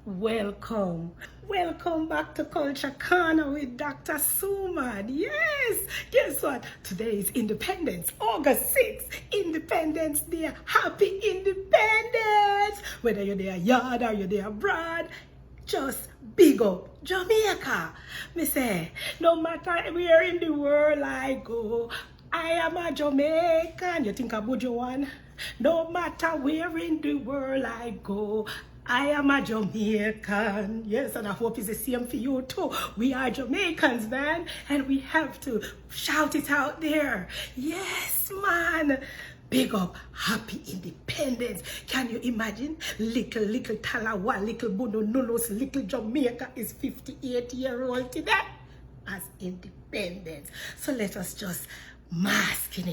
Welcome. Welcome back to Culture Corner with Dr. Suman. Yes, guess what? Today is Independence, August 6th, Independence Day. Happy Independence! Whether you're there yard or you're there abroad, just big up Jamaica. Me say, no matter where in the world I go, I am a Jamaican. You think about your one? No matter where in the world I go, I am a Jamaican. Yes, and I hope it's the same for you too. We are Jamaicans, man, and we have to shout it out there. Yes, man. Big up, happy independence. Can you imagine? Little Talawa, little Bonononos, little Jamaica is 58-year-old today as independence. So let us just bask in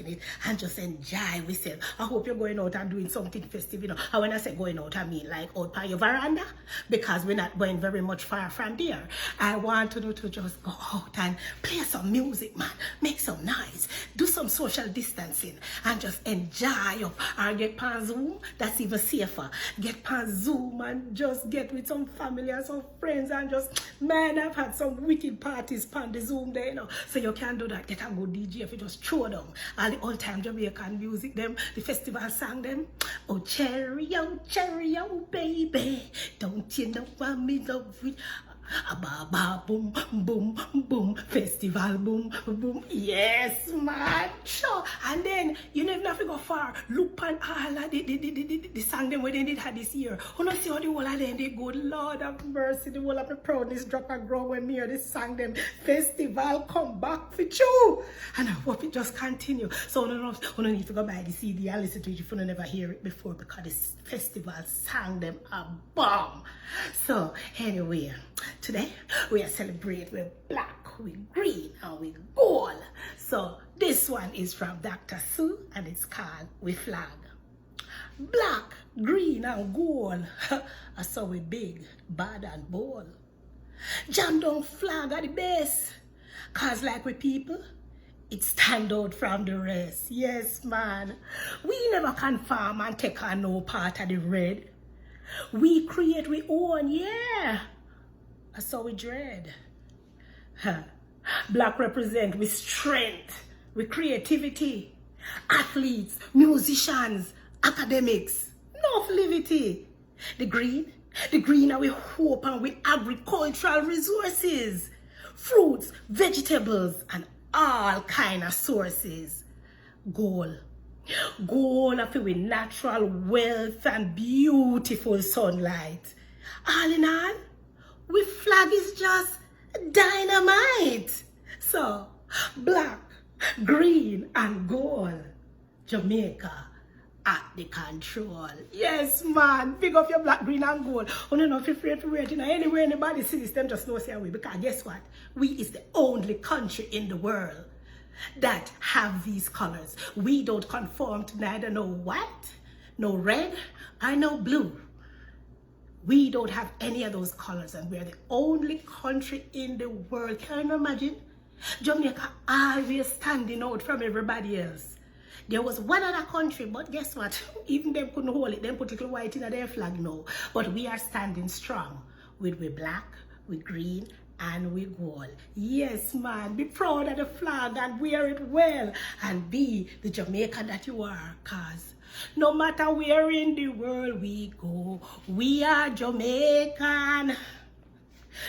it, and just enjoy yourself. I hope you're going out and doing something festive, And when I say going out, I mean like out by your veranda, because we're not going very much far from there. I want you to just go out and play some music, man. Make some noise. Do some social distancing and just enjoy up. Or get on Zoom, that's even safer. Get on Zoom and just get with some family and some friends and just, man, I've had some wicked parties on the Zoom there, So you can do that. Get a good DJ if you just throw them all the old time Jamaican music them, the festival song them. Oh cherry, oh baby, don't you know I'm in love with ba ba boom boom boom, festival boom boom. Yes, man. Sure. And then you never have to go far. Look on all of the song them when they did had this year. You know see how the whole of them they good. Lord have mercy, the whole of the proudness drop and grow when me hear this song them. Festival come back for you. And I hope it just continue. So you don't need to go buy the CD and listen to it if you never hear it before, because this festival song them a bomb. So anyway, today we are celebrating with black, with green, and with gold. So this one is from Dr. Sue and it's called We Flag. Black, green, and gold. I saw we big, bad, and bold. Jam down flag at the base. Cause like we people, it stand out from the rest. Yes, man. We never conform and take on no part of the red. We create we own, yeah. That's how we dread. Black represent with strength, with creativity. Athletes, musicians, academics, no levity. The green are we hope and with agricultural resources. Fruits, vegetables, and all kind of sources. Gold are filled with natural wealth and beautiful sunlight. All in all, we flag is just dynamite. So, black, green, and gold. Jamaica at the control. Yes, man. Big up your black, green, and gold. You don't know if you're afraid to wear it anywhere anybody sees them, just know say we. Because guess what? We is the only country in the world that have these colors. We don't conform to neither no white, no red, or no blue. We don't have any of those colors, and we're the only country in the world. Can you imagine? Jamaica always standing out from everybody else. There was one other country, but guess what? Even them couldn't hold it. Them put little white in their flag now. But we are standing strong with black, with green, and with gold. Yes, man. Be proud of the flag and wear it well. And be the Jamaican that you are. Cause no matter where in the world we go, we are Jamaican.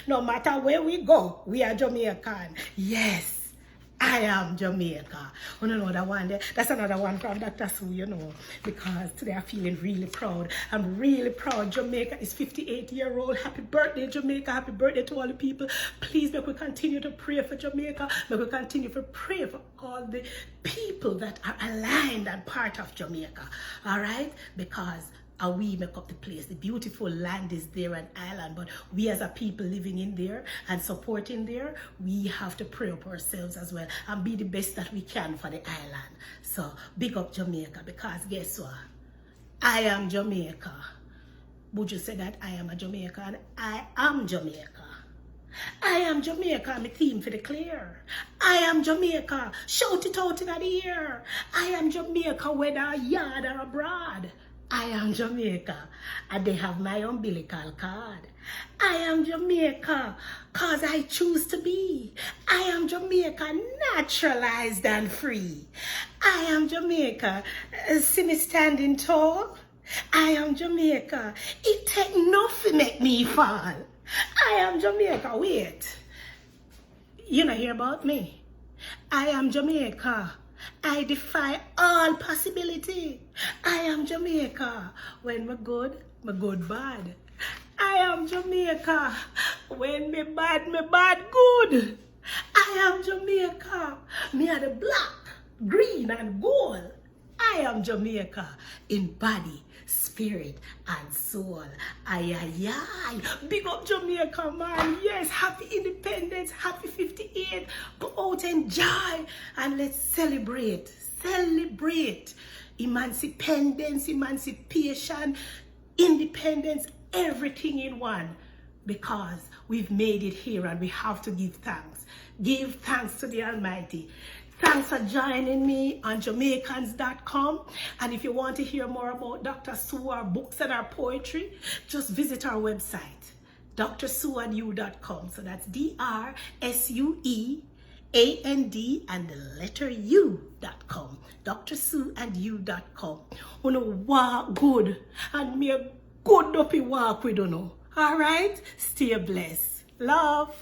No matter where we go, we are Jamaican. Yes, I am Jamaica. Oh, no, that one there. That's another one from Dr. Sue, because today I'm feeling really proud. I'm really proud. Jamaica is 58-year-old. Happy birthday, Jamaica. Happy birthday to all the people. Please make we continue to pray for Jamaica. Make we continue to pray for all the people that are aligned and part of Jamaica. All right? Because we make up the place. The beautiful land is there, an island, but we as a people living in there and supporting there, we have to pray up ourselves as well and be the best that we can for the island. So big up Jamaica, because guess what? I am Jamaica. Would you say that I am a Jamaican? I am Jamaica. I am Jamaica, I'm a theme for the clear. I am Jamaica, shout it out in the air. I am Jamaica, whether yard or abroad. I am Jamaica, and they have my umbilical cord. I am Jamaica, cause I choose to be. I am Jamaica, naturalized and free. I am Jamaica, see me standing tall. I am Jamaica, it take nothing make me fall. I am Jamaica, wait. You know hear about me? I am Jamaica. I defy all possibility. I am Jamaica. When me good bad. I am Jamaica. When me bad good. I am Jamaica. Me are the black, green and gold. I am Jamaica in body, spirit, and soul. Aye, aye, aye. Big up Jamaica, man. Yes, happy independence, happy 58. Go out, enjoy, and let's celebrate. Celebrate emancipation, independence, everything in one. Because we've made it here and we have to give thanks. Give thanks to the Almighty. Thanks for joining me on Jamaicans.com. And if you want to hear more about Dr. Sue, our books and our poetry, just visit our website, drsueandyou.com. So that's DRSUEAND and the letter U.com. drsueandyou.com. You know, walk good and me a good dopey walk with you know. All right? Stay blessed. Love.